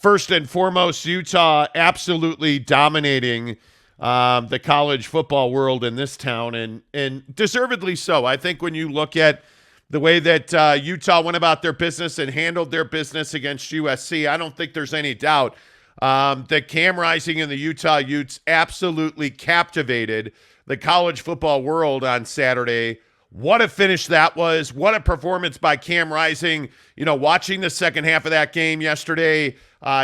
first and foremost, Utah absolutely dominating the college football world in this town, and deservedly so. I think when you look at the way that Utah went about their business and handled their business against USC, I don't think there's any doubt that Cam Rising and the Utah Utes absolutely captivated the college football world on Saturday. What a finish that was. What a performance by Cam Rising. Watching the second half of that game yesterday,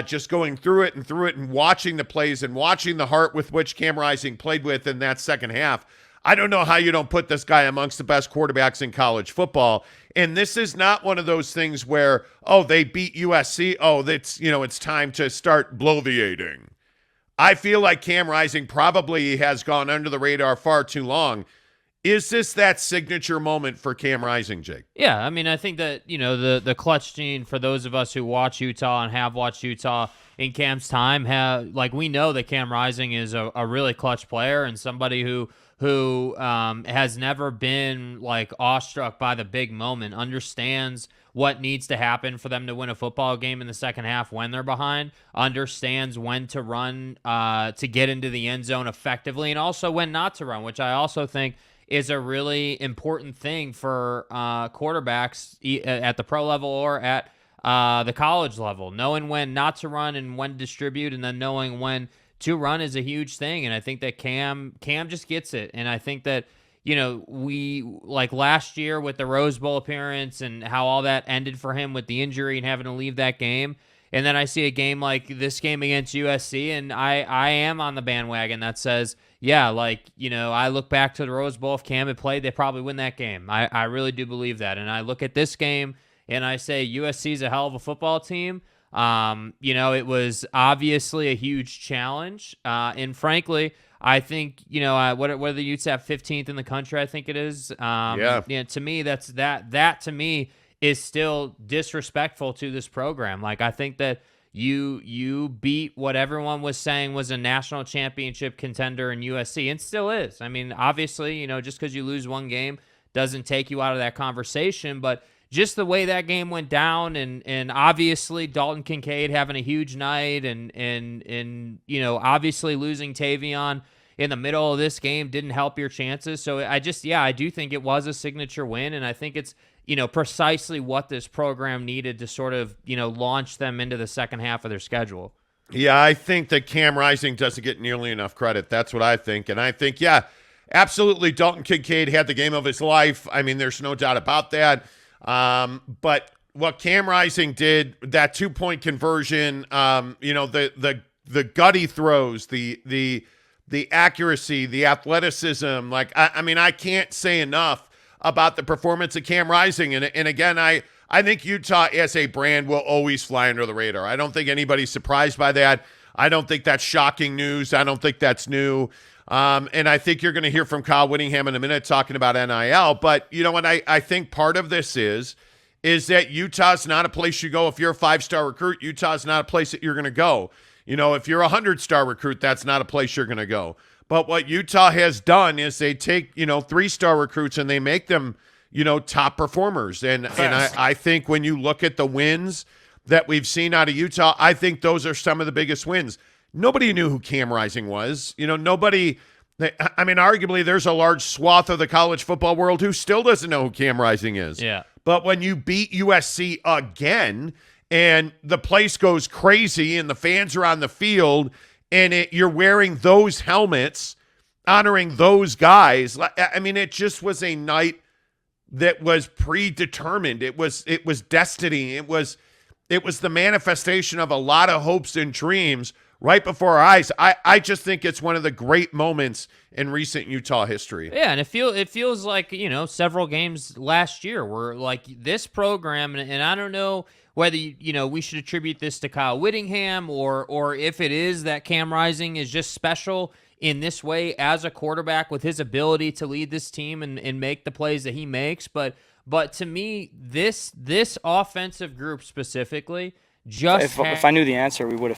just going through it and watching the plays and watching the heart with which Cam Rising played with in that second half. I don't know how you don't put this guy amongst the best quarterbacks in college football. And this is not one of those things where, they beat USC. It's time to start bloviating. I feel like Cam Rising probably has gone under the radar far too long. Is this that signature moment for Cam Rising, Jake? Yeah, I mean, I think that, the clutch gene for those of us who watch Utah and have watched Utah in Cam's time, we know that Cam Rising is a really clutch player and somebody who has never been awestruck by the big moment, understands what needs to happen for them to win a football game in the second half when they're behind, understands when to run to get into the end zone effectively, and also when not to run, which I also think is a really important thing for quarterbacks at the pro level or at the college level. Knowing when not to run and when to distribute, and then knowing when to run is a huge thing. And I think that Cam just gets it. And I think that, we last year with the Rose Bowl appearance and how all that ended for him with the injury and having to leave that game. And then I see a game like this game against USC, and I am on the bandwagon that says, I look back to the Rose Bowl. If Cam had played, they probably win that game. I really do believe that. And I look at this game and I say USC's a hell of a football team. It was obviously a huge challenge. And frankly, I think, what the Utes have 15th in the country, I think it is. To me, that to me is still disrespectful to this program. I think that you beat what everyone was saying was a national championship contender in USC, and still is. I mean, obviously, just because you lose one game doesn't take you out of that conversation, but just the way that game went down, and obviously Dalton Kincaid having a huge night, and obviously losing Tavion in the middle of this game didn't help your chances. So I do think it was a signature win, and I think it's precisely what this program needed to sort of launch them into the second half of their schedule. Yeah, I think that Cam Rising doesn't get nearly enough credit. That's what I think, and I think absolutely Dalton Kincaid had the game of his life. I mean, there's no doubt about that. But what Cam Rising did, that 2-point conversion, the gutty throws, the accuracy, the athleticism, I can't say enough about the performance of Cam Rising. And again, I think Utah as a brand will always fly under the radar. I don't think anybody's surprised by that. I don't think that's shocking news. I don't think that's new. And I think you're going to hear from Kyle Whittingham in a minute talking about NIL. But you know what? I think part of this is that Utah's not a place you go if you're a 5-star recruit. Utah's not a place that you're going to go. If you're a 100-star recruit, that's not a place you're going to go. But what Utah has done is they take, 3-star recruits and they make them, top performers. And I think when you look at the wins that we've seen out of Utah, I think those are some of the biggest wins. Nobody knew who Cam Rising was. Arguably there's a large swath of the college football world who still doesn't know who Cam Rising is. Yeah. But when you beat USC again and the place goes crazy and the fans are on the field and you're wearing those helmets, honoring those guys, it just was a night that was predetermined. It was destiny. It was the manifestation of a lot of hopes and dreams right before our eyes. I just think it's one of the great moments in recent Utah history. Yeah, and it feels like, several games last year were like this program, and I don't know whether, we should attribute this to Kyle Whittingham or if it is that Cam Rising is just special in this way as a quarterback with his ability to lead this team and make the plays that he makes. But to me, this offensive group specifically if I knew the answer, we would have.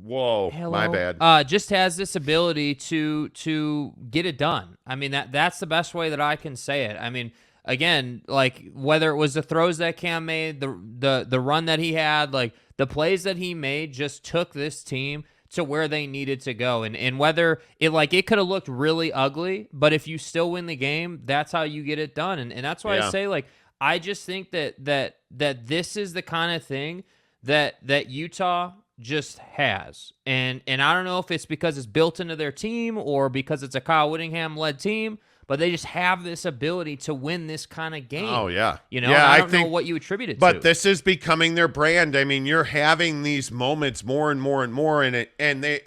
Whoa, my bad. Just has this ability to get it done. That's the best way that I can say it. Again, whether it was the throws that Cam made, the run that he had, the plays that he made just took this team to where they needed to go. And whether it could have looked really ugly, but if you still win the game, that's how you get it done. And that's why I say, like, I just think that this is the kind of thing that Utah just has. And I don't know if it's because it's built into their team or because it's a Kyle Whittingham led team, but they just have this ability to win this kind of game. Oh, yeah. I don't know what you attribute it to. But this is becoming their brand. I mean, you're having these moments more and more and more in it. And the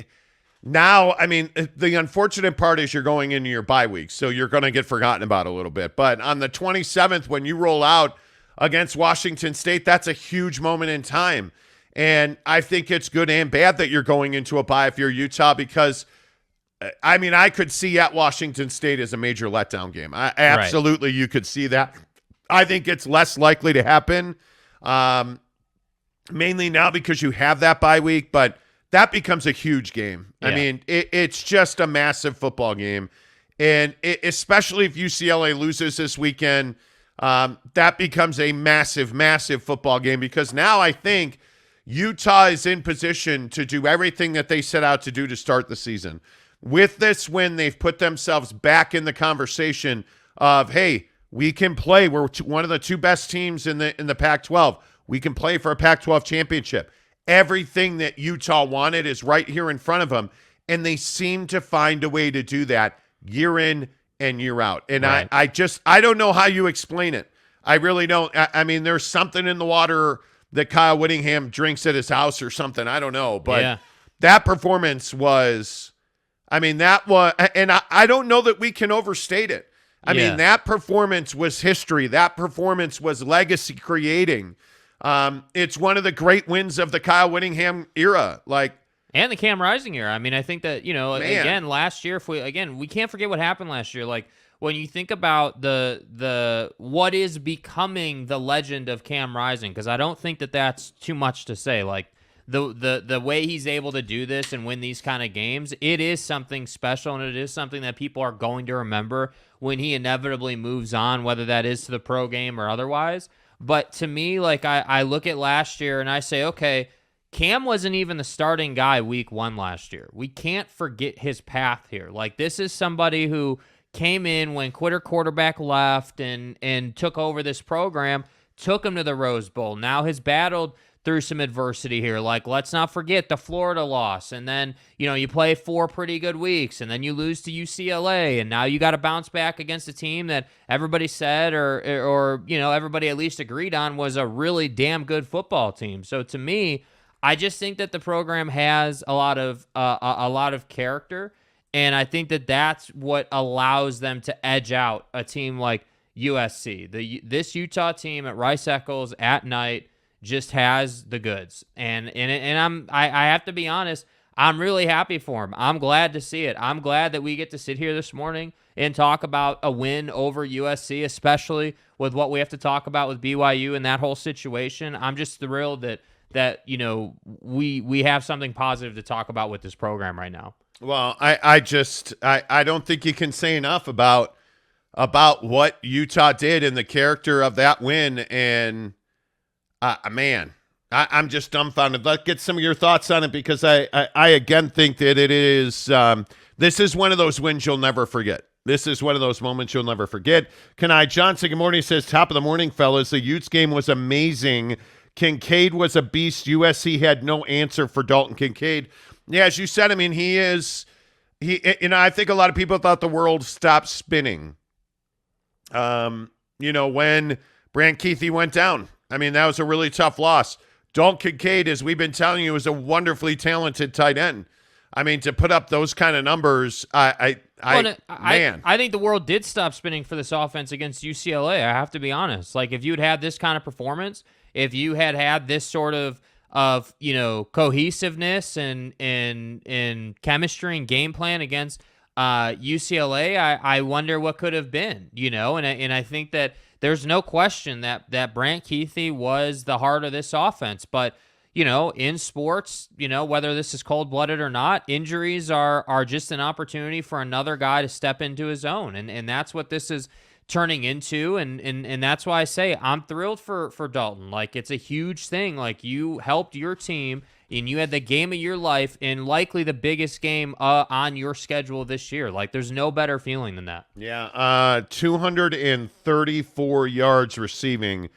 unfortunate part is you're going into your bye week, so you're going to get forgotten about a little bit. But on the 27th, when you roll out against Washington State, that's a huge moment in time. And I think it's good and bad that you're going into a bye if you're Utah, because I could see at Washington State as a major letdown game. Absolutely, you could see that. I think it's less likely to happen, mainly now because you have that bye week, but that becomes a huge game. Yeah. It's just a massive football game. And especially if UCLA loses this weekend, that becomes a massive, massive football game, because now I think Utah is in position to do everything that they set out to do to start the season. With this win, they've put themselves back in the conversation of, hey, we can play. We're one of the two best teams in the Pac-12. We can play for a Pac-12 championship. Everything that Utah wanted is right here in front of them, and they seem to find a way to do that year in and year out. And right. I don't know how you explain it. I really don't. There's something in the water that Kyle Whittingham drinks at his house or something. I don't know. But that performance was... and I don't know that we can overstate it. That performance was history. That performance was legacy creating. It's one of the great wins of the Kyle Whittingham era. And the Cam Rising era. I think that, again, last year, we can't forget what happened last year. Like, when you think about the what is becoming the legend of Cam Rising, because I don't think that that's too much to say. Like, the way he's able to do this and win these kind of games, it is something special, and it is something that people are going to remember when he inevitably moves on, whether that is to the pro game or otherwise. But to me, I look at last year and I say, okay, Cam wasn't even the starting guy week 1 last year. We can't forget his path here. This is somebody who came in when quitter quarterback left and took over this program, took him to the Rose Bowl. Now has battled through some adversity here. Let's not forget the Florida loss. And then, you play 4 pretty good weeks, and then you lose to UCLA, and now you got to bounce back against a team that everybody said or everybody at least agreed on was a really damn good football team. So to me, I just think that the program has a lot of character, and I think that that's what allows them to edge out a team like USC. This Utah team at Rice-Eccles at night just has the goods, and I have to be honest, I'm really happy for him. I'm glad to see it. I'm glad that we get to sit here this morning and talk about a win over USC, especially with what we have to talk about with BYU and that whole situation. I'm just thrilled that we have something positive to talk about with this program right now. Well, I don't think you can say enough about what Utah did and the character of that win. And I'm just dumbfounded. Let's get some of your thoughts on it, because I again think that it is this is one of those wins you'll never forget. This is one of those moments you'll never forget. Kanai Johnson, good morning, says, top of the morning, fellas. The Utes game was amazing. Kincaid was a beast. USC had no answer for Dalton Kincaid. Yeah, as you said, I think a lot of people thought the world stopped spinning. When Brant Keithy went down. That was a really tough loss. Dalton Kincaid, as we've been telling you, is a wonderfully talented tight end. To put up those kind of numbers, I think the world did stop spinning for this offense against UCLA. I have to be honest. If you'd had this kind of performance, if you had this sort of cohesiveness and chemistry and game plan against UCLA, I wonder what could have been, and I think that there's no question that Brant Keithy was the heart of this offense. But in sports, whether this is cold-blooded or not, injuries are just an opportunity for another guy to step into his own, and that's what this is turning into, and that's why I say I'm thrilled for Dalton. Like, it's a huge thing. Like, you helped your team and you had the game of your life in likely the biggest game on your schedule this year. Like, there's no better feeling than that. Yeah, 234 yards receiving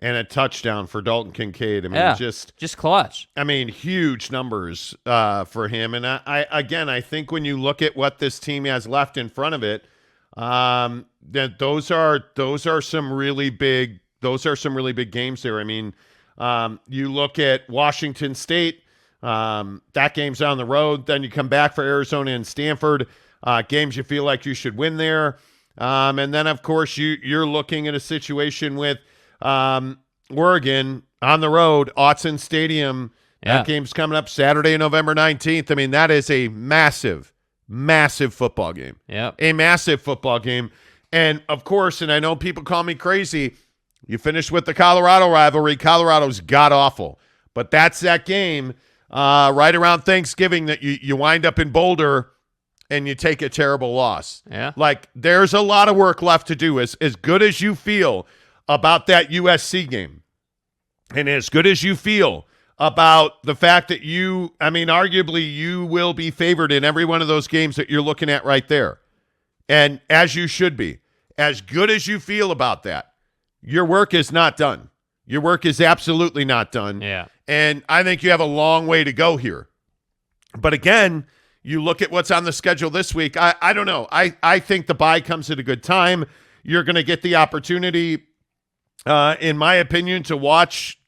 and a touchdown for Dalton Kincaid. I mean, just clutch. I mean, huge numbers for him. And I think when you look at what this team has left in front of it, that those are some really big games there. I mean, you look at Washington State, that game's on the road. Then you come back for Arizona and Stanford, games you feel like you should win there. And then of course you're looking at a situation with Oregon on the road, Autzen Stadium. That game's coming up Saturday, November 19th. I mean, that is a massive football game. Yeah, a massive football game. And of course, and I know people call me crazy, you finish with the Colorado rivalry. Colorado's god-awful. But that's that game right around Thanksgiving that you wind up in Boulder and you take a terrible loss. Yeah. Like, there's a lot of work left to do. As good as you feel about that USC game, and as good as you feel about the fact that arguably you will be favored in every one of those games that you're looking at right there. And as you should be, as good as you feel about that, your work is not done. Your work is absolutely not done. Yeah. And I think you have a long way to go here. But again, you look at what's on the schedule this week. I don't know. I think the bye comes at a good time. You're going to get the opportunity, in my opinion, to watch,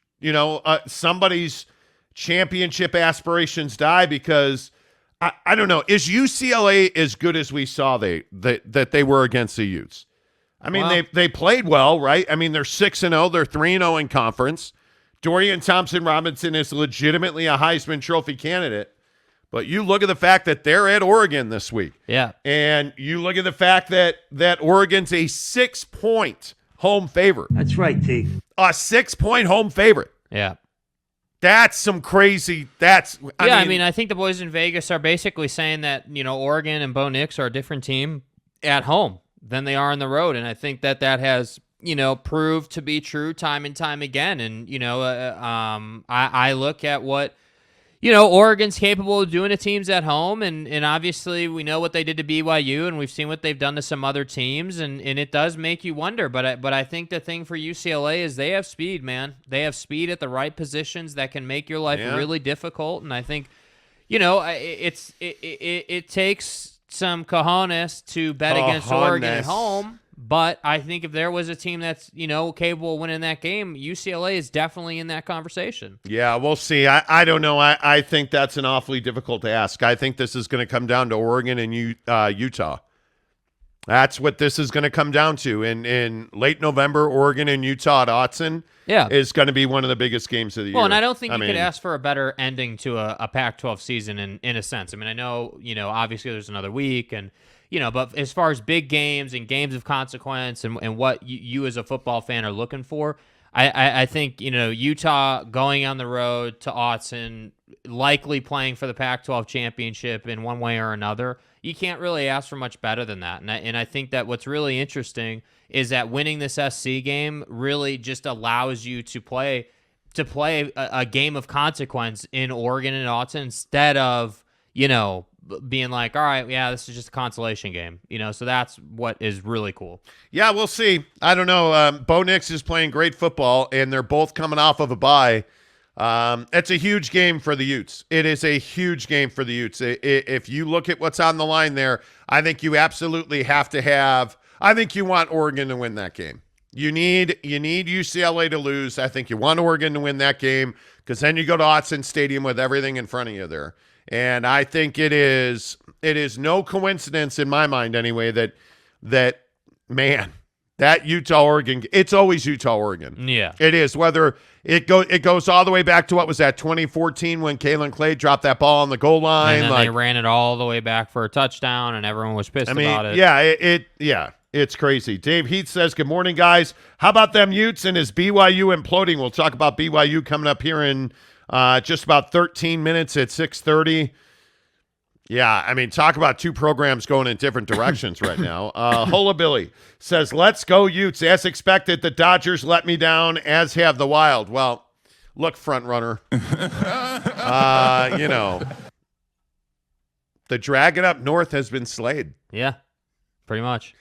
somebody's championship aspirations die, because I don't know. Is UCLA as good as we saw that they were against the Utes? I mean, they played well, right? I mean, they're 6-0. They're 3-0 in conference. Dorian Thompson-Robinson is legitimately a Heisman Trophy candidate. But you look at the fact that they're at Oregon this week. Yeah. And you look at the fact that Oregon's a 6-point home favorite. That's right, T. A 6-point home favorite. Yeah. That's some crazy. I mean, I think the boys in Vegas are basically saying that, Oregon and Bo Nix are a different team at home than they are on the road. And I think that has, proved to be true time and time again. And, I look at what, Oregon's capable of doing to teams at home. And obviously we know what they did to BYU, and we've seen what they've done to some other teams. And it does make you wonder. But I think the thing for UCLA is they have speed, man. They have speed at the right positions that can make your life really difficult. And I think, it takes some cojones to bet against Oregon at home. But I think if there was a team that's, capable of winning that game, UCLA is definitely in that conversation. Yeah, we'll see. I don't know. I think that's an awfully difficult ask. I think this is going to come down to Oregon and Utah. That's what this is going to come down to. In late November, Oregon and Utah at Autzen is going to be one of the biggest games of the year. Well, and I don't think you could ask for a better ending to a Pac-12 season in a sense. I mean, I know, obviously there's another week, and but as far as big games and games of consequence and what you as a football fan are looking for, I think, Utah going on the road to Autzen, likely playing for the Pac-12 championship in one way or another, you can't really ask for much better than that. And I think that what's really interesting is that winning this SC game really just allows you to play a game of consequence in Oregon and Autzen instead of, being like, all right, yeah, this is just a consolation game, so that's what is really cool. Yeah, we'll see. I don't know. Bo Nix is playing great football, and they're both coming off of a bye. It's a huge game for the Utes. It is a huge game for the Utes. If you look at what's on the line there, I think you absolutely have to have – I think you want Oregon to win that game. You need UCLA to lose. I think you want Oregon to win that game, because then you go to Autzen Stadium with everything in front of you there. And I think it is no coincidence in my mind anyway that Utah-Oregon, it's always Utah-Oregon. Yeah. It is, whether it goes all the way back to, what was that, 2014 when Kalen Clay dropped that ball on the goal line. And then they ran it all the way back for a touchdown, and everyone was pissed about it. Yeah, it's crazy. Dave Heath says, good morning, guys. How about them Utes, and is BYU imploding? We'll talk about BYU coming up here in just about 13 minutes at 6:30. Yeah, I mean, talk about two programs going in different directions right now. Hola Billy says, let's go Utes. As expected, the Dodgers let me down, as have the Wild. Well, look, front runner. The dragon up north has been slayed. Yeah, pretty much.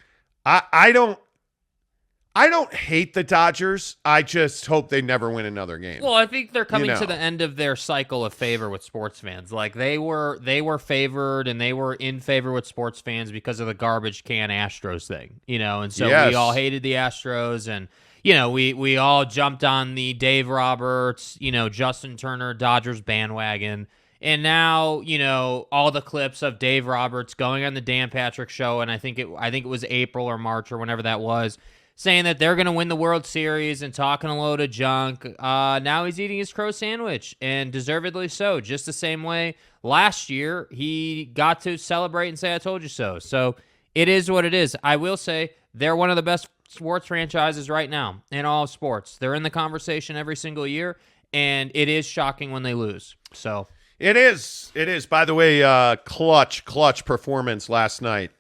I don't hate the Dodgers. I just hope they never win another game. Well, I think they're coming to the end of their cycle of favor with sports fans. Like they were favored and they were in favor with sports fans because of the garbage can Astros thing, and so we all hated the Astros, and we all jumped on the Dave Roberts, Justin Turner Dodgers bandwagon. And now, all the clips of Dave Roberts going on the Dan Patrick Show, and I think it was April or March or whenever that was, saying that they're going to win the World Series and talking a load of junk. Now he's eating his crow sandwich, and deservedly so. Just the same way last year he got to celebrate and say, I told you so. So it is what it is. I will say they're one of the best sports franchises right now in all of sports. They're in the conversation every single year, and it is shocking when they lose. So... It is. By the way, clutch performance last night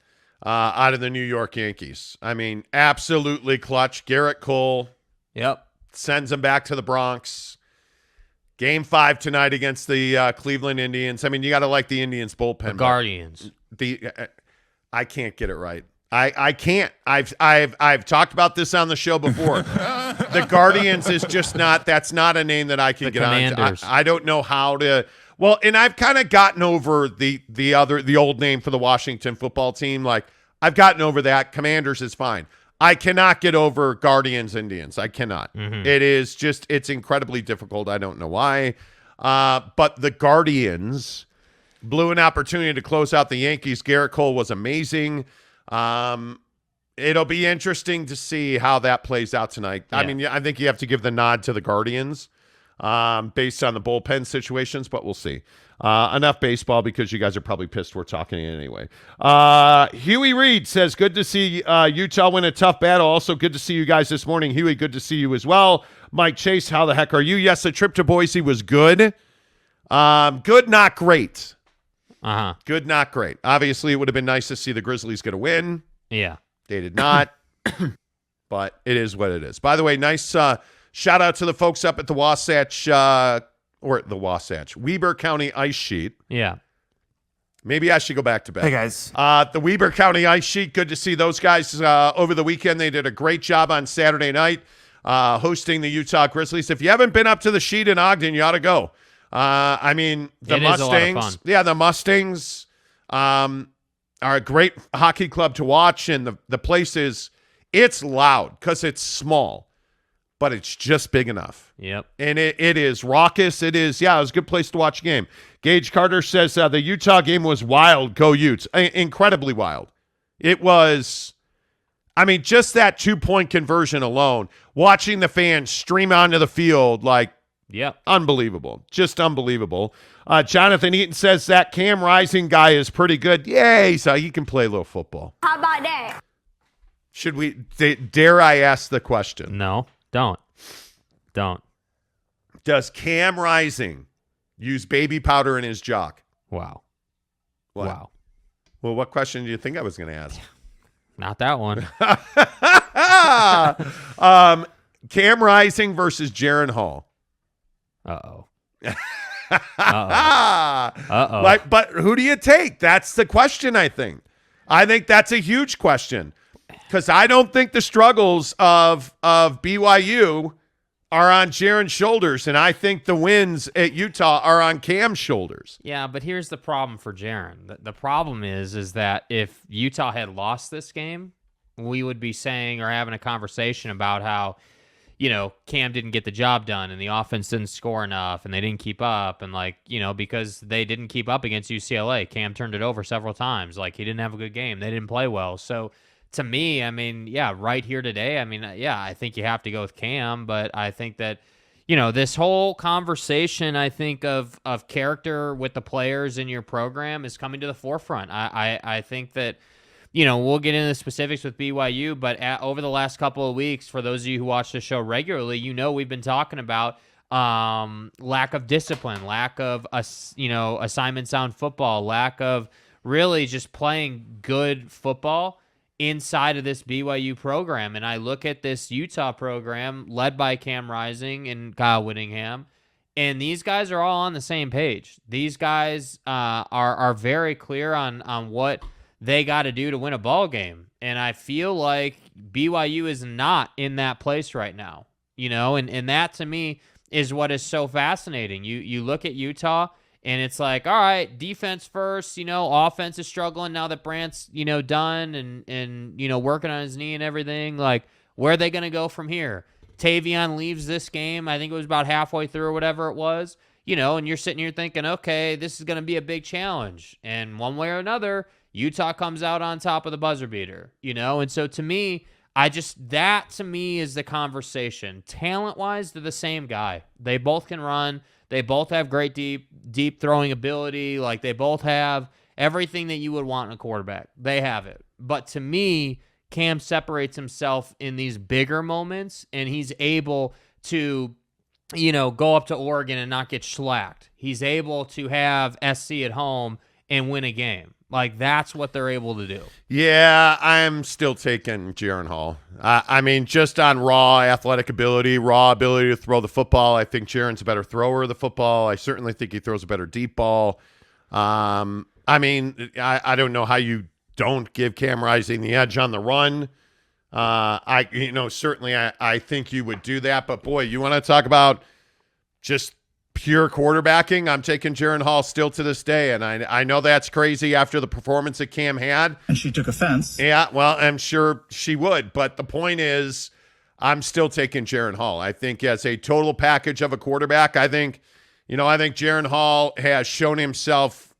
out of the New York Yankees. I mean, absolutely clutch. Garrett Cole. Yep. Sends them back to the Bronx. Game 5 tonight against the Cleveland Indians. I mean, you got to like the Indians bullpen. The Guardians. I can't get it right. I can't. I've talked about this on the show before. The Guardians is just not. That's not a name that I can get on. I don't know how to. Well, and I've kind of gotten over the old name for the Washington football team. Like, I've gotten over that. Commanders is fine. I cannot get over Guardians Indians. I cannot. Mm-hmm. It is just, it's incredibly difficult. I don't know why. But the Guardians blew an opportunity to close out the Yankees. Garrett Cole was amazing. It'll be interesting to see how that plays out tonight. Yeah. I mean, I think you have to give the nod to the Guardians. Based on the bullpen situations, but we'll see. Enough baseball because you guys are probably pissed we're talking anyway. Huey Reed says, good to see Utah win a tough battle. Also good to see you guys this morning. Huey, good to see you as well. Mike Chase, how the heck are you? Yes, the trip to Boise was good. Good, not great. Good, not great. Obviously, it would have been nice to see the Grizzlies get a win. Yeah. They did not, but it is what it is. By the way, nice shout out to the folks up at the Weber County Ice Sheet. Yeah. Maybe I should go back to bed. Hey, guys. The Weber County Ice Sheet, good to see those guys over the weekend. They did a great job on Saturday night hosting the Utah Grizzlies. If you haven't been up to the Sheet in Ogden, you ought to go. I mean, the Mustangs. Yeah, the Mustangs are a great hockey club to watch, and the place it's loud because it's small. But it's just big enough. Yep. And it is raucous. It was a good place to watch a game. Gage Carter says the Utah game was wild. Go Utes. Incredibly wild. It was, I mean, just that 2-point conversion alone, watching the fans stream onto the field, like, unbelievable. Just unbelievable. Jonathan Eaton says that Cam Rising guy is pretty good. Yay, so he can play a little football. How about that? Should we, dare I ask the question? No. Don't. Does Cam Rising use baby powder in his jock? Wow. What? Wow. Well, what question do you think I was going to ask? Not that one. Cam Rising versus Jaron Hall. Uh-oh. Uh-oh. Like, but who do you take? That's the question, I think. I think that's a huge question. Because I don't think the struggles of BYU are on Jaron's shoulders, and I think the wins at Utah are on Cam's shoulders. Yeah, but here's the problem for Jaron. The problem is that if Utah had lost this game, we would be saying or having a conversation about how, Cam didn't get the job done and the offense didn't score enough and they didn't keep up. And, because they didn't keep up against UCLA, Cam turned it over several times. He didn't have a good game. They didn't play well. So, to me, I mean, right here today, I mean, I think you have to go with Cam, but I think that, this whole conversation, I think, of character with the players in your program is coming to the forefront. I think that, we'll get into the specifics with BYU, but over the last couple of weeks, for those of you who watch the show regularly, we've been talking about lack of discipline, lack of, assignments on football, lack of really just playing good football inside of this BYU program. And I look at this Utah program led by Cam Rising and Kyle Whittingham, and these guys are all on the same page. These guys are very clear on what they got to do to win a ball game. And I feel like BYU is not in that place right now, and that to me is what is so fascinating. You look at Utah and it's like, all right, defense first, offense is struggling now that Brandt's, done and working on his knee and everything. Like, where are they going to go from here? Tavion leaves this game. I think it was about halfway through or whatever it was, and you're sitting here thinking, okay, this is going to be a big challenge. And one way or another, Utah comes out on top of the buzzer beater, and so to me, that to me is the conversation. Talent-wise, they're the same guy. They both can run. They both have great deep throwing ability. Like, they both have everything that you would want in a quarterback. They have it. But to me, Cam separates himself in these bigger moments, and he's able to, go up to Oregon and not get shellacked. He's able to have SC at home and win a game. Like, that's what they're able to do. Yeah, I'm still taking Jaren Hall. I mean, just on raw athletic ability, raw ability to throw the football, I think Jaren's a better thrower of the football. I certainly think he throws a better deep ball. I mean, I don't know how you don't give Cam Rising the edge on the run. Certainly I think you would do that. But, boy, you want to talk about just pure quarterbacking, I'm taking Jaren Hall still to this day, and I know that's crazy after the performance that Cam had. And she took offense. Yeah, well, I'm sure she would, but the point is I'm still taking Jaren Hall. I think as a total package of a quarterback, I think Jaren Hall has shown himself,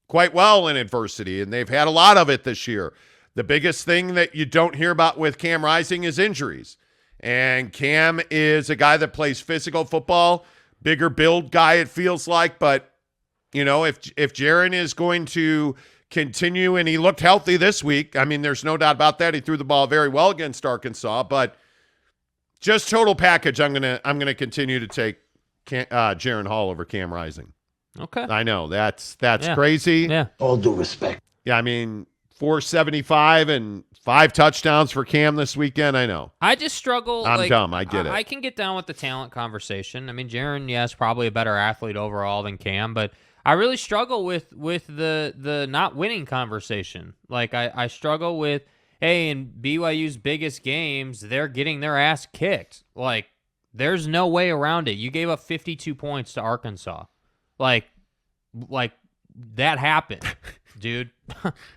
quite well in adversity, and they've had a lot of it this year. The biggest thing that you don't hear about with Cam Rising is injuries, and Cam is a guy that plays physical football, bigger build guy, it feels like. But, if Jaren is going to continue, and he looked healthy this week, I mean, there's no doubt about that. He threw the ball very well against Arkansas. But just total package, I'm gonna continue to take Jaren Hall over Cam Rising. Okay. I know that's crazy. Yeah. All due respect. Yeah, I mean, 475 and 5 touchdowns for Cam this weekend. I know. I just struggle. I'm dumb. I get it. I can get down with the talent conversation. I mean, Jaren, yes, probably a better athlete overall than Cam, but I really struggle with the not winning conversation. Like, I struggle with, hey, in BYU's biggest games, they're getting their ass kicked. Like, there's no way around it. You gave up 52 points to Arkansas. Like that happened, dude.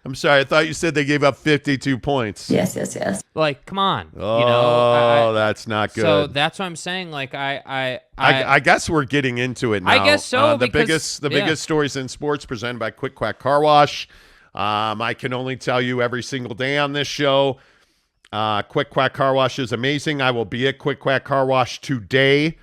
I'm sorry. I thought you said they gave up 52 points. Yes. Like, come on. Oh, that's not good. So that's what I'm saying. Like, I guess we're getting into it now. I guess so. The biggest stories in sports presented by Quick Quack Car Wash. I can only tell you every single day on this show, Quick Quack Car Wash is amazing. I will be at Quick Quack Car Wash today.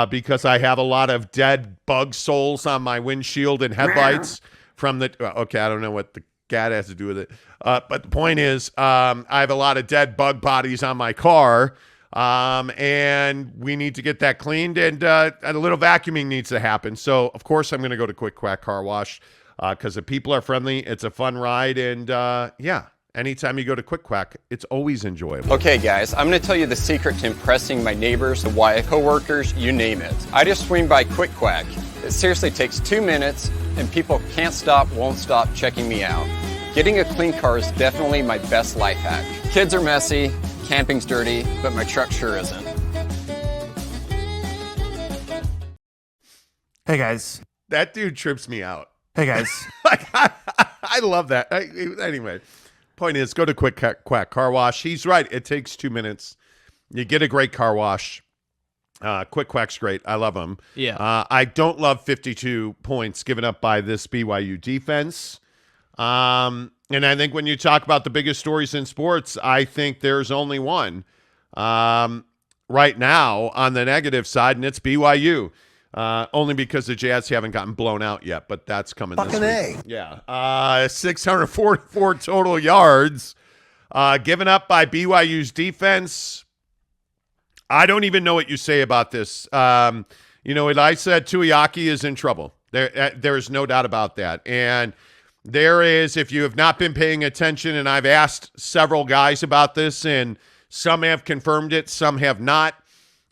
Because I have a lot of dead bug soles on my windshield and headlights from the. Okay, I don't know what the cat has to do with it. But the point is, I have a lot of dead bug bodies on my car, and we need to get that cleaned, and a little vacuuming needs to happen. So, of course, I'm going to go to Quick Quack Car Wash because the people are friendly. It's a fun ride, and yeah. Anytime you go to Quick Quack, it's always enjoyable. Okay, guys, I'm going to tell you the secret to impressing my neighbors, the YA coworkers, you name it. I just swing by Quick Quack. It seriously takes 2 minutes, and people won't stop checking me out. Getting a clean car is definitely my best life hack. Kids are messy, camping's dirty, but my truck sure isn't. Hey, guys. That dude trips me out. Hey, guys. I love that. Anyway. Point is, go to Quick Quack Car Wash. He's right. It takes 2 minutes. You get a great car wash. Quick Quack's great. I love him. Yeah. I don't love 52 points given up by this BYU defense. And I think when you talk about the biggest stories in sports, I think there's only one right now on the negative side, and it's BYU. Only because the Jazz haven't gotten blown out yet, but that's coming this week. Yeah. 644 total yards given up by BYU's defense. I don't even know what you say about this. What I said, Tuiaki is in trouble. There is no doubt about that. And There is, if you have not been paying attention, and I've asked several guys about this, and some have confirmed it, some have not.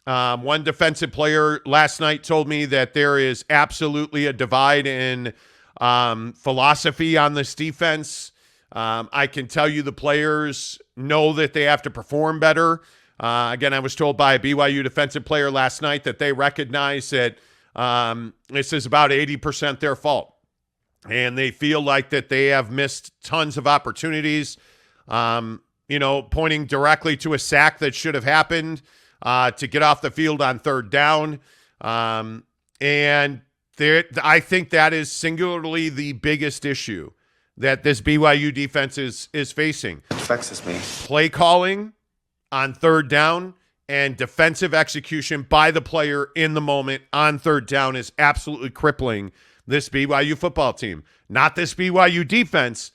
One defensive player last night told me that there is absolutely a divide in philosophy on this defense. I can tell you the players know that they have to perform better. Again, I was told by a BYU defensive player last night that they recognize that this is about 80% their fault. And they feel like that they have missed tons of opportunities, pointing directly to a sack that should have happened to get off the field on third down. And I think that is singularly the biggest issue that this BYU defense is facing. It vexes me. Play calling on third down and defensive execution by the player in the moment on third down is absolutely crippling this BYU football team. Not this BYU defense.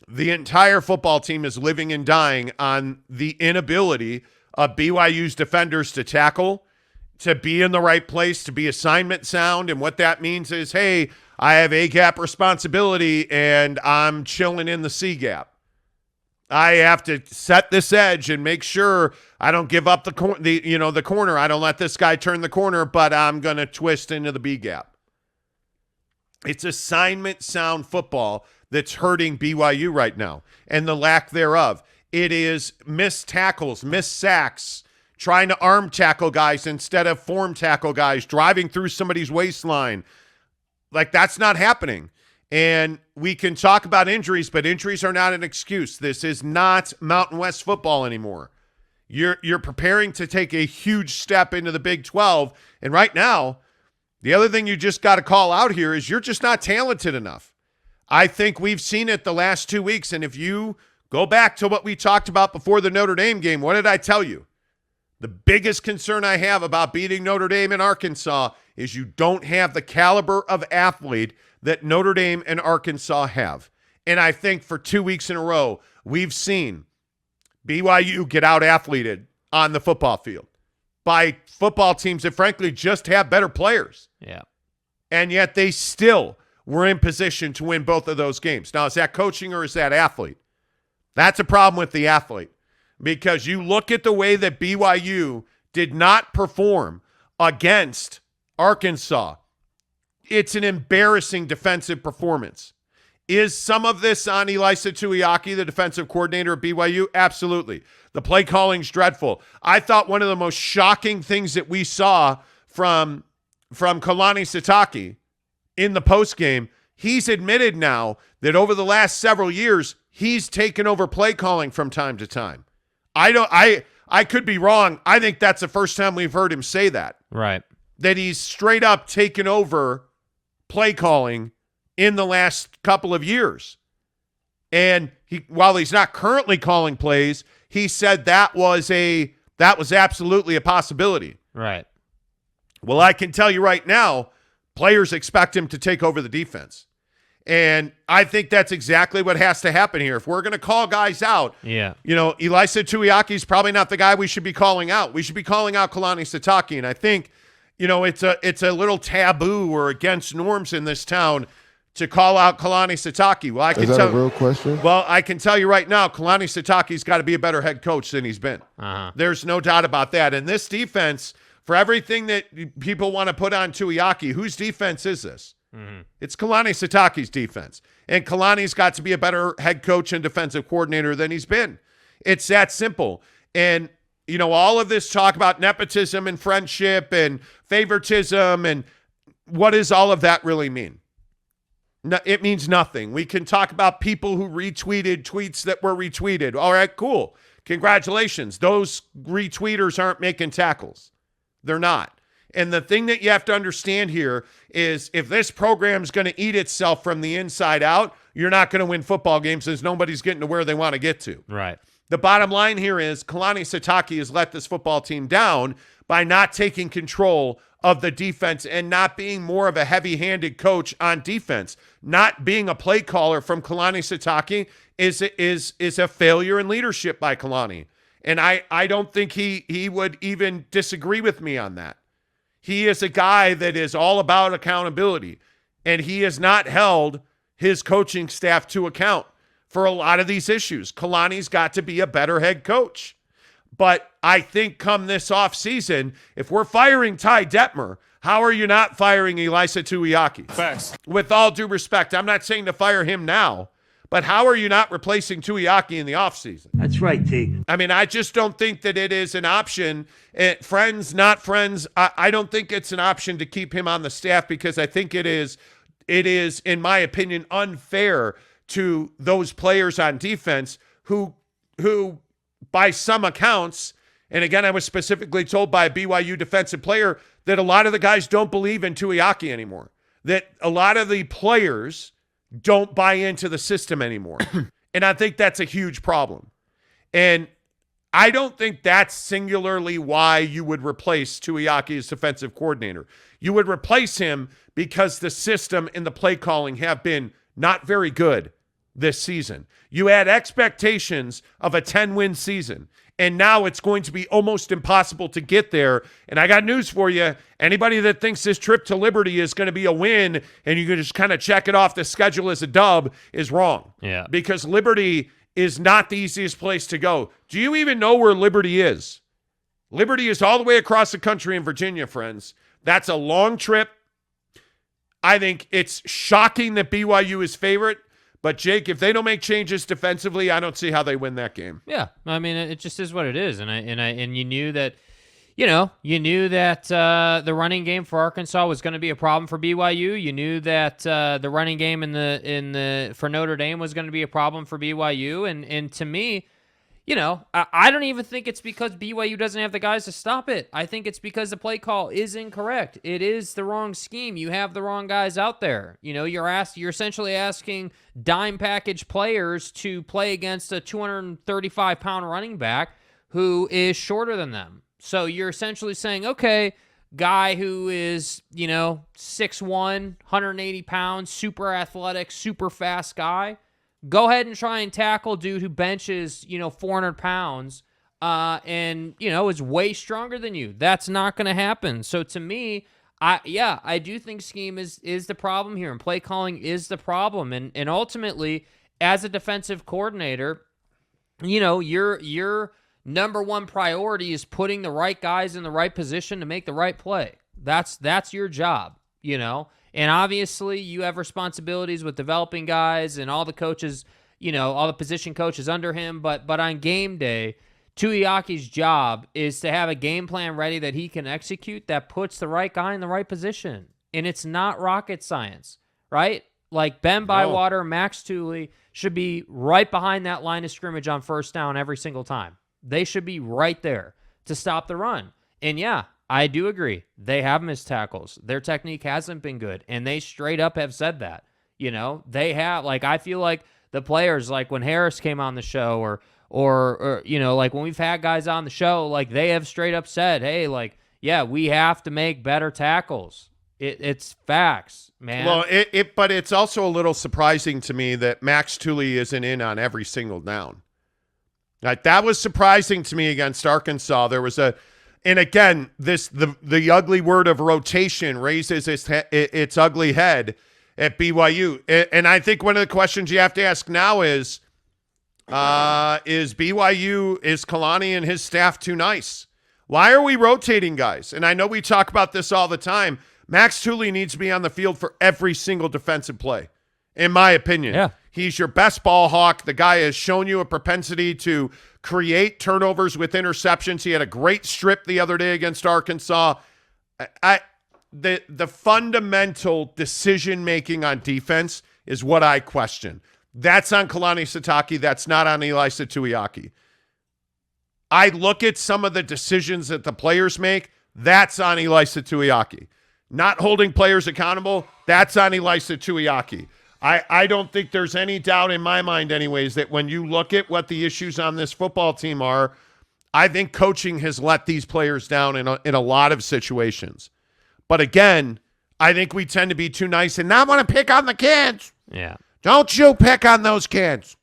The entire football team is living and dying on the inability of BYU's defenders to tackle, to be in the right place, to be assignment sound. And what that means is, hey, I have A-gap responsibility and I'm chilling in the C-gap. I have to set this edge and make sure I don't give up the corner. I don't let this guy turn the corner, but I'm going to twist into the B-gap. It's assignment sound football that's hurting BYU right now and the lack thereof. It is missed tackles, missed sacks, trying to arm tackle guys instead of form tackle guys, driving through somebody's waistline. Like, that's not happening. And we can talk about injuries, but injuries are not an excuse. This is not Mountain West football anymore. You're preparing to take a huge step into the Big 12, and right now, the other thing you just got to call out here is you're just not talented enough. I think we've seen it the last 2 weeks, and if you go back to what we talked about before the Notre Dame game, what did I tell you? The biggest concern I have about beating Notre Dame and Arkansas is you don't have the caliber of athlete that Notre Dame and Arkansas have. And I think for 2 weeks in a row, we've seen BYU get out-athleted on the football field by football teams that frankly just have better players. Yeah. And yet they still were in position to win both of those games. Now, is that coaching or is that athlete? That's a problem with the athlete, because you look at the way that BYU did not perform against Arkansas. It's an embarrassing defensive performance. Is some of this on Elisa Tuiaki, the defensive coordinator of BYU? Absolutely. The play calling's dreadful. I thought one of the most shocking things that we saw from Kalani Sitake in the postgame, he's admitted now that over the last several years, he's taken over play calling from time to time. I could be wrong. I think that's the first time we've heard him say that. Right. That he's straight up taken over play calling in the last couple of years. And while he's not currently calling plays, he said that was absolutely a possibility. Right. Well, I can tell you right now, players expect him to take over the defense. And I think that's exactly what has to happen here. If we're going to call guys out, Elisa Tuiaki is probably not the guy we should be calling out. We should be calling out Kalani Sitake. And I think, it's a little taboo or against norms in this town to call out Kalani Sitake. Well, Is that a real question? Well, I can tell you right now, Kalani Sitake's got to be a better head coach than he's been. Uh-huh. There's no doubt about that. And this defense, for everything that people want to put on Tuiaki, whose defense is this? Mm-hmm. It's Kalani Sitake's defense. And Kalani's got to be a better head coach and defensive coordinator than he's been. It's that simple. And, all of this talk about nepotism and friendship and favoritism, and what does all of that really mean? No, it means nothing. We can talk about people who retweeted tweets that were retweeted. All right, cool. Congratulations. Those retweeters aren't making tackles. They're not. And the thing that you have to understand here is if this program's going to eat itself from the inside out, you're not going to win football games as nobody's getting to where they want to get to. Right. The bottom line here is Kalani Sitake has let this football team down by not taking control of the defense and not being more of a heavy-handed coach on defense. Not being a play caller from Kalani Sitake is a failure in leadership by Kalani. And I don't think he would even disagree with me on that. He is a guy that is all about accountability, and he has not held his coaching staff to account for a lot of these issues. Kalani's got to be a better head coach. But I think come this offseason, if we're firing Ty Detmer, how are you not firing Elisa Tuiaki? Facts. With all due respect, I'm not saying to fire him now, but how are you not replacing Tuiaki in the offseason? That's right, T. I mean, I just don't think that it is an option. Friends, not friends, I don't think it's an option to keep him on the staff because I think it is, in my opinion, unfair to those players on defense who by some accounts, and again, I was specifically told by a BYU defensive player that a lot of the guys don't believe in Tuiaki anymore, that a lot of the players don't buy into the system anymore. And I think that's a huge problem. And I don't think that's singularly why you would replace Tuiaki as defensive coordinator. You would replace him because the system and the play calling have been not very good this season. You had expectations of a 10-win season, and now it's going to be almost impossible to get there. And I got news for you. Anybody that thinks this trip to Liberty is going to be a win and you can just kind of check it off the schedule as a dub is wrong. Yeah. Because Liberty is not the easiest place to go. Do you even know where Liberty is? Liberty is all the way across the country in Virginia, friends. That's a long trip. I think it's shocking that BYU is favorite. But, Jake, if they don't make changes defensively, I don't see how they win that game. Yeah, I mean, it just is what it is, and you knew that, the running game for Arkansas was going to be a problem for BYU. You knew that the running game for Notre Dame was going to be a problem for BYU, and to me, I don't even think it's because BYU doesn't have the guys to stop it. I think it's because the play call is incorrect. It is the wrong scheme. You have the wrong guys out there. You're essentially asking dime package players to play against a 235-pound running back who is shorter than them. So you're essentially saying, okay, guy who is, 6'1", 180 pounds, super athletic, super fast guy, go ahead and try and tackle dude who benches, 400 pounds and, is way stronger than you. That's not going to happen. So to me, I do think scheme is the problem here, and play calling is the problem. And ultimately, as a defensive coordinator, your number one priority is putting the right guys in the right position to make the right play. That's your job, And obviously, you have responsibilities with developing guys and all the coaches, all the position coaches under him. But on game day, Tuiaki's job is to have a game plan ready that he can execute that puts the right guy in the right position. And it's not rocket science, right? Like Ben Bywater, Max Tooley should be right behind that line of scrimmage on first down every single time. They should be right there to stop the run. And yeah, I do agree. They have missed tackles. Their technique hasn't been good, and they straight up have said that. They have. I feel like the players, like when Harris came on the show, or when we've had guys on the show, they have straight up said, hey, we have to make better tackles. It's facts, man. Well, but it's also a little surprising to me that Max Tooley isn't in on every single down. That was surprising to me against Arkansas. There was and again, the ugly word of rotation raises its ugly head at BYU. And I think one of the questions you have to ask now is Kalani and his staff too nice? Why are we rotating guys? And I know we talk about this all the time. Max Tooley needs to be on the field for every single defensive play, in my opinion. Yeah. He's your best ball hawk. The guy has shown you a propensity to create turnovers with interceptions. He had a great strip the other day against Arkansas. The fundamental decision-making on defense is what I question. That's on Kalani Sitake. That's not on Elisa Tuiaki. I look at some of the decisions that the players make. That's on Elisa Tuiaki. Not holding players accountable. That's on Elisa Tuiaki. I don't think there's any doubt in my mind anyways that when you look at what the issues on this football team are, I think coaching has let these players down in a lot of situations. But again, I think we tend to be too nice and not want to pick on the kids. Yeah. Don't you pick on those kids.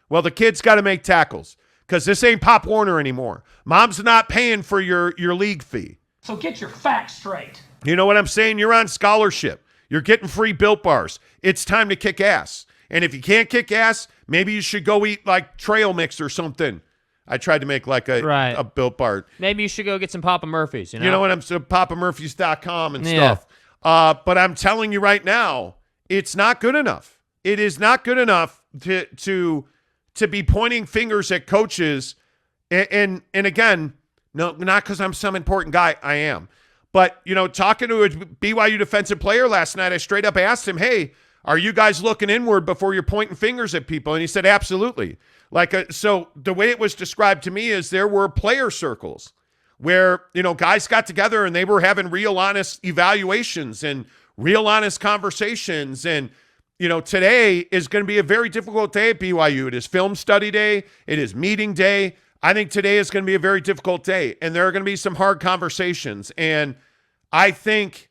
Well, the kids got to make tackles because this ain't Pop Warner anymore. Mom's not paying for your league fee. So get your facts straight. You know what I'm saying? You're on scholarship. You're getting free Built Bars. It's time to kick ass. And if you can't kick ass, maybe you should go eat like trail mix or something. I tried to make like a Built Bar. Maybe you should go get some Papa Murphy's. You know what I'm saying? PapaMurphys.com and stuff. But I'm telling you right now, it's not good enough. It is not good enough to be pointing fingers at coaches. And again, no, not because I'm some important guy. I am. But, talking to a BYU defensive player last night, I straight up asked him, hey, are you guys looking inward before you're pointing fingers at people? And he said, absolutely. So the way it was described to me is there were player circles where, guys got together and they were having real honest evaluations and real honest conversations. And, today is going to be a very difficult day at BYU. It is film study day. It is meeting day. I think today is going to be a very difficult day. And there are going to be some hard conversations. And I think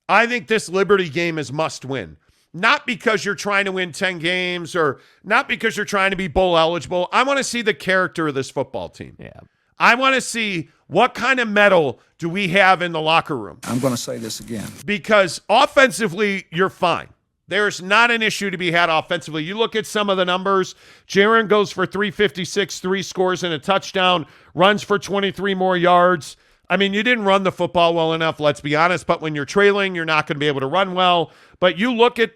this Liberty game is must win. Not because you're trying to win 10 games or not because you're trying to be bowl eligible. I want to see the character of this football team. Yeah. I want to see what kind of mettle do we have in the locker room. I'm going to say this again. Because offensively, you're fine. There's not an issue to be had offensively. You look at some of the numbers. Jaron goes for 356, 3 scores and a touchdown, runs for 23 more yards. I mean, you didn't run the football well enough, let's be honest, but when you're trailing, you're not going to be able to run well. But you look at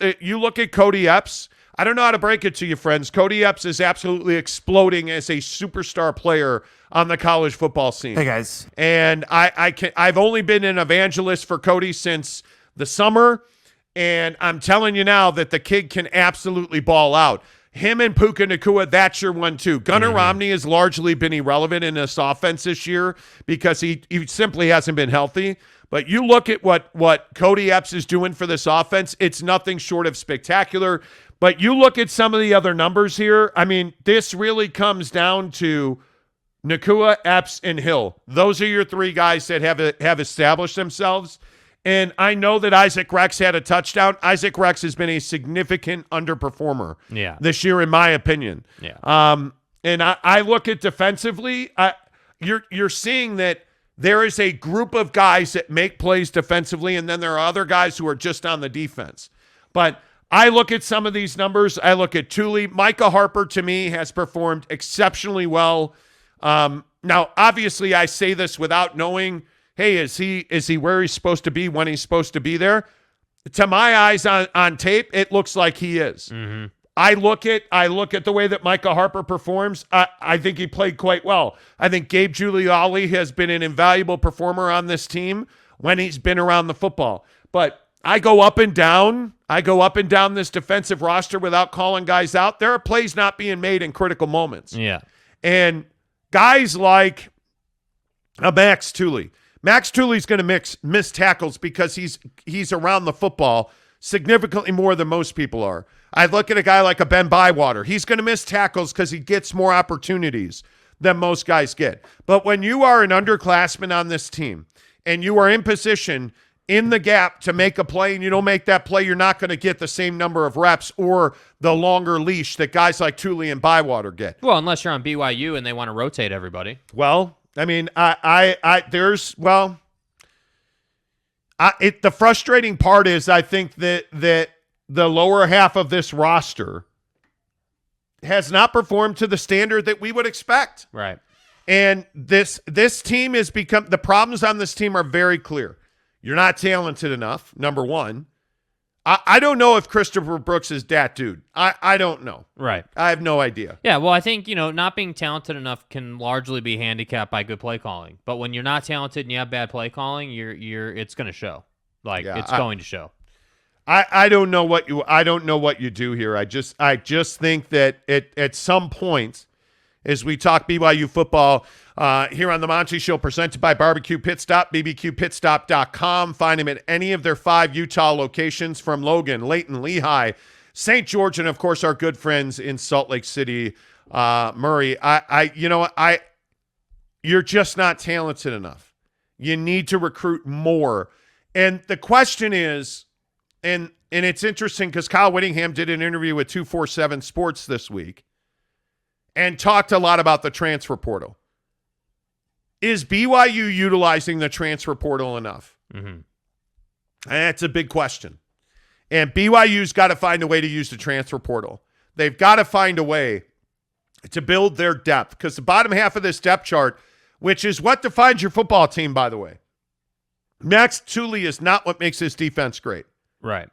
Cody Epps. I don't know how to break it to you, friends. Cody Epps is absolutely exploding as a superstar player on the college football scene. Hey, guys. And I've only been an evangelist for Cody since the summer, and I'm telling you now that the kid can absolutely ball out. Him and Puka Nacua, that's your one, too. Gunnar Romney has largely been irrelevant in this offense this year because he simply hasn't been healthy. But you look at what Cody Epps is doing for this offense, it's nothing short of spectacular. But you look at some of the other numbers here, I mean, this really comes down to Nacua, Epps, and Hill. Those are your 3 guys that have established themselves. And I know that Isaac Rex had a touchdown. Isaac Rex has been a significant underperformer this year, in my opinion. Yeah. And I look at defensively, you're seeing that there is a group of guys that make plays defensively, and then there are other guys who are just on the defense. But I look at some of these numbers. I look at Thule. Micah Harper, to me, has performed exceptionally well. Now, obviously, I say this without knowing, hey, is he where he's supposed to be when he's supposed to be there? To my eyes on tape, it looks like he is. Mm-hmm. I look at the way that Micah Harper performs. I think he played quite well. I think Gabe Giuliani has been an invaluable performer on this team when he's been around the football. But I go up and down this defensive roster without calling guys out. There are plays not being made in critical moments. Yeah. And guys like Max Thule. Max Thule's going to miss tackles because he's around the football significantly more than most people are. I look at a guy like a Ben Bywater. He's going to miss tackles because he gets more opportunities than most guys get. But when you are an underclassman on this team and you are in position in the gap to make a play and you don't make that play, you're not going to get the same number of reps or the longer leash that guys like Thule and Bywater get. Well, unless you're on BYU and they want to rotate everybody. Well, I mean, the frustrating part is I think that the lower half of this roster has not performed to the standard that we would expect. Right. And this team has become, the problems on this team are very clear. You're not talented enough, number one. I don't know if Christopher Brooks is that dude. I don't know. Right. I have no idea. Yeah, well, I think, not being talented enough can largely be handicapped by good play calling. But when you're not talented and you have bad play calling, it's going to show. It's going to show. I don't know what you do here. I just think that at some point, as we talk BYU football here on the Monty Show, presented by Barbecue Pit Stop, bbqpitstop.com. Find them at any of their 5 Utah locations, from Logan, Layton, Lehigh, St. George, and of course our good friends in Salt Lake City, Murray. You're just not talented enough. You need to recruit more. And the question is, and it's interesting because Kyle Whittingham did an interview with 247 Sports this week and talked a lot about the transfer portal. Is BYU utilizing the transfer portal enough? Mm-hmm. That's a big question. And BYU's got to find a way to use the transfer portal. They've got to find a way to build their depth, because the bottom half of this depth chart, which is what defines your football team, by the way, Max Tooley is not what makes this defense great. Right.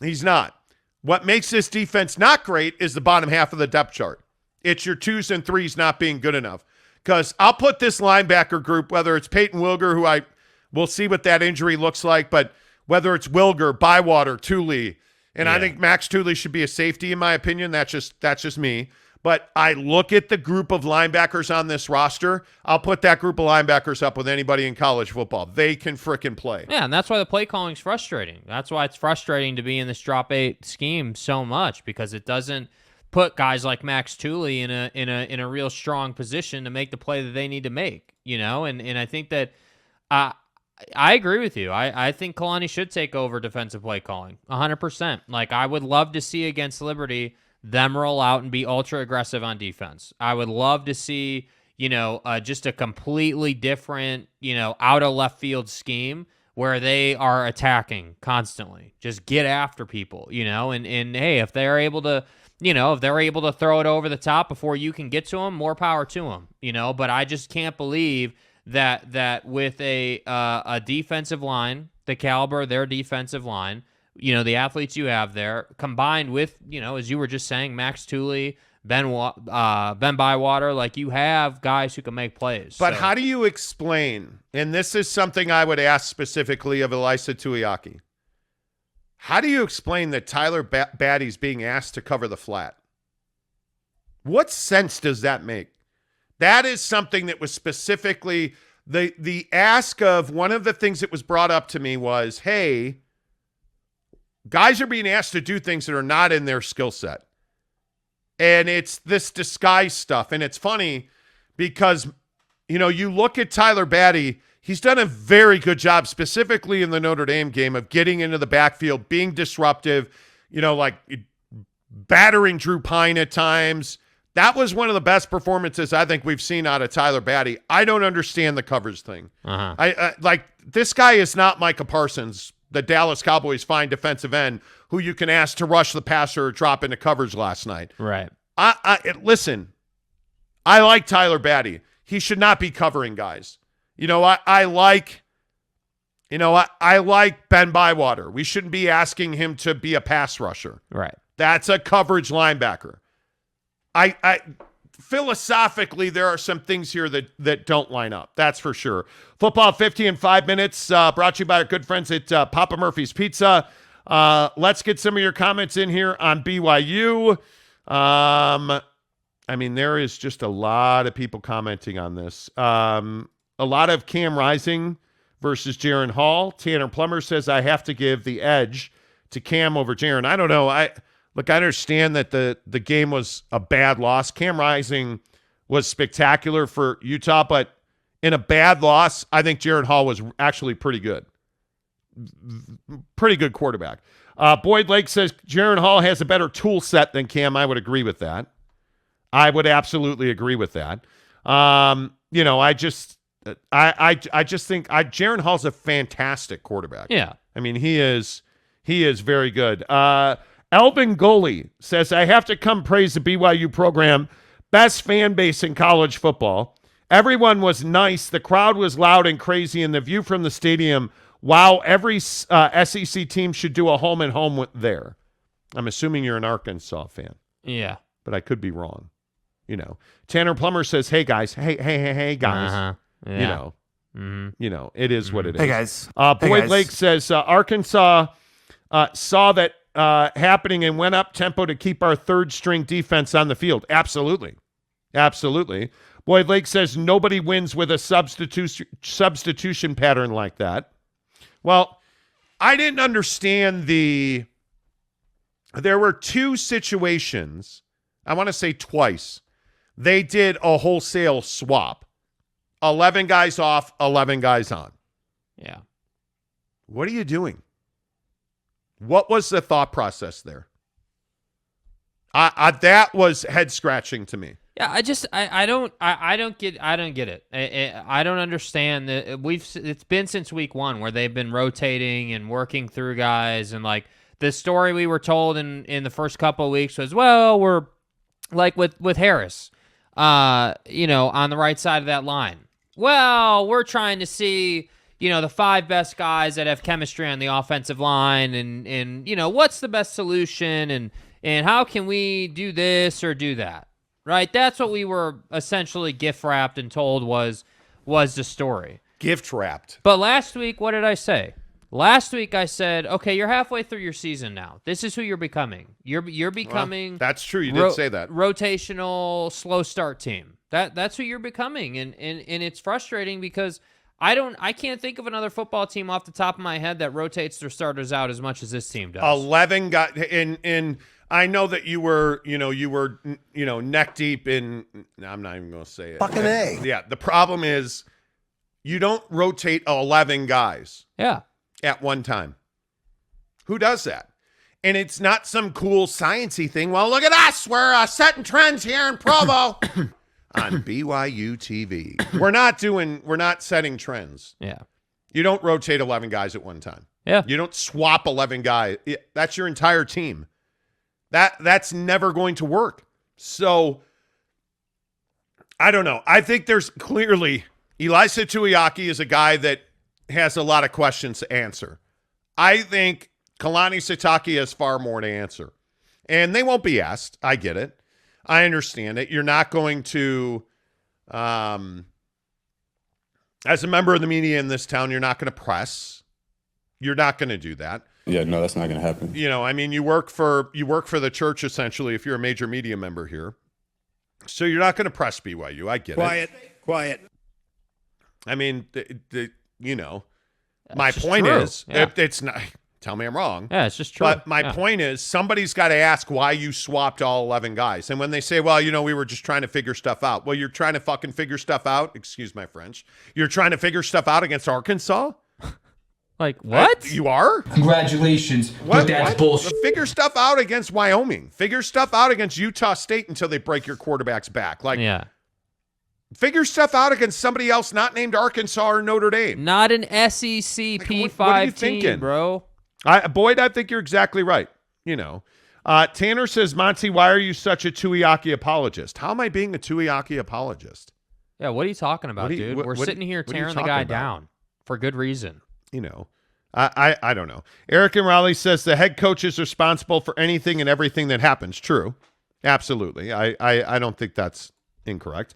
He's not. What makes this defense not great is the bottom half of the depth chart. It's your 2s and 3s not being good enough. Because I'll put this linebacker group, whether it's Peyton Wilger, who we'll see what that injury looks like, but whether it's Wilger, Bywater, Tooley, and I think Max Tooley should be a safety in my opinion. That's just me. But I look at the group of linebackers on this roster. I'll put that group of linebackers up with anybody in college football. They can frickin' play. Yeah, and that's why the play calling is frustrating. That's why it's frustrating to be in this drop 8 scheme so much, because it doesn't put guys like Max Tooley in a real strong position to make the play that they need to make. And I think that I agree with you. I think Kalani should take over defensive play calling 100%. Like, I would love to see against Liberty them roll out and be ultra aggressive on defense. I would love to see, just a completely different, out of left field scheme where they are attacking constantly. Just get after people, and hey, if they're able to, throw it over the top before you can get to them, more power to them, but I just can't believe that with a defensive line, the caliber of their defensive line, the athletes you have there, combined with, as you were just saying, Max Tooley, Ben Bywater, like, you have guys who can make plays. But how do you explain, and this is something I would ask specifically of Elisa Tuiaki, how do you explain that Tyler Batty's being asked to cover the flat? What sense does that make? That is something that was specifically the ask of. One of the things that was brought up to me was, hey, guys are being asked to do things that are not in their skill set. And it's this disguise stuff. And it's funny because, you look at Tyler Batty, he's done a very good job, specifically in the Notre Dame game, of getting into the backfield, being disruptive, like battering Drew Pine at times. That was one of the best performances I think we've seen out of Tyler Batty. I don't understand the coverage thing. This guy is not Micah Parsons, the Dallas Cowboys fine defensive end who you can ask to rush the passer or drop into coverage last night. Right. Listen, I like Tyler Batty. He should not be covering guys. I like Ben Bywater. We shouldn't be asking him to be a pass rusher. Right. That's a coverage linebacker. I philosophically, there are some things here that don't line up. That's for sure. Football 50 in 5 minutes, brought to you by our good friends at Papa Murphy's Pizza. Let's get some of your comments in here on BYU. There is just a lot of people commenting on this. A lot of Cam Rising versus Jaron Hall. Tanner Plummer says, I have to give the edge to Cam over Jaron. I don't know. I understand that the game was a bad loss. Cam Rising was spectacular for Utah, but in a bad loss, I think Jaron Hall was actually pretty good. Pretty good quarterback. Boyd Lake says Jaron Hall has a better tool set than Cam. I would agree with that. I would absolutely agree with that. I just think Jaron Hall's a fantastic quarterback. Yeah. He is very good. Elvin Goalie says, I have to come praise the BYU program. Best fan base in college football. Everyone was nice. The crowd was loud and crazy, and the view from the stadium, wow, every SEC team should do a home and home there. I'm assuming you're an Arkansas fan. Yeah. But I could be wrong. Tanner Plummer says, hey, guys. Hey, guys. Uh-huh. Yeah. It is what it is. Hey, guys. Boyd Lake says, Arkansas saw that happening and went up tempo to keep our third string defense on the field. Absolutely. Boyd Lake says nobody wins with a substitution pattern like that. Well, I didn't understand there were two situations, I want to say twice, they did a wholesale swap. 11 guys off, 11 guys on. Yeah. What are you doing? What was the thought process there? That was head-scratching to me. Yeah, I don't get it. I don't understand that it's been since week 1 where they've been rotating and working through guys, and like the story we were told in the first couple of weeks was, well, we're like with Harris, on the right side of that line. Well, we're trying to see, the 5 best guys that have chemistry on the offensive line, and what's the best solution, and how can we do this or do that. Right, that's what we were essentially gift wrapped and told was the story. Gift wrapped. But last week, what did I say? Last week I said, okay, you're halfway through your season now. This is who you're becoming. You're becoming. Well, that's true. You did say that. Rotational, slow start team. That's who you're becoming, and it's frustrating because I can't think of another football team off the top of my head that rotates their starters out as much as this team does. 11 got in. I know that you were neck deep in. I'm not even going to say it. Fucking A. Yeah. The problem is you don't rotate 11 guys. Yeah. At one time. Who does that? And it's not some cool sciencey thing. Well, look at us. We're setting trends here in Provo on BYU TV. We're not setting trends. Yeah. You don't rotate 11 guys at one time. Yeah. You don't swap 11 guys. That's your entire team. That's never going to work. So, I don't know. I think there's clearly Elisa Tuiaki is a guy that has a lot of questions to answer. I think Kalani Sitake has far more to answer. And they won't be asked. I get it. I understand it. You're not going to, as a member of the media in this town, you're not going to press. You're not going to do that. Yeah, no, that's not going to happen. You work for the church essentially if you're a major media member here. So you're not going to press BYU. I get it. Quiet. I mean, my point is, it's not. Tell me I'm wrong. Yeah, it's just true. But my point is, somebody's got to ask why you swapped all 11 guys. And when they say, well, we were just trying to figure stuff out. Well, you're trying to fucking figure stuff out. Excuse my French. You're trying to figure stuff out against Arkansas? Like, what? You are? Congratulations, but that's bullshit. Figure stuff out against Wyoming. Figure stuff out against Utah State until they break your quarterback's back. Yeah. Figure stuff out against somebody else not named Arkansas or Notre Dame. Not an SEC P5 what are you team, thinking? bro. Boyd, I think you're exactly right. Tanner says, Monty, why are you such a Tuiaki apologist? How am I being a Tuiaki apologist? Yeah, what are you talking about, dude? We're sitting here tearing the guy down for good reason. I don't know. Eric and Raleigh says the head coach is responsible for anything and everything that happens. True. Absolutely. I don't think that's incorrect.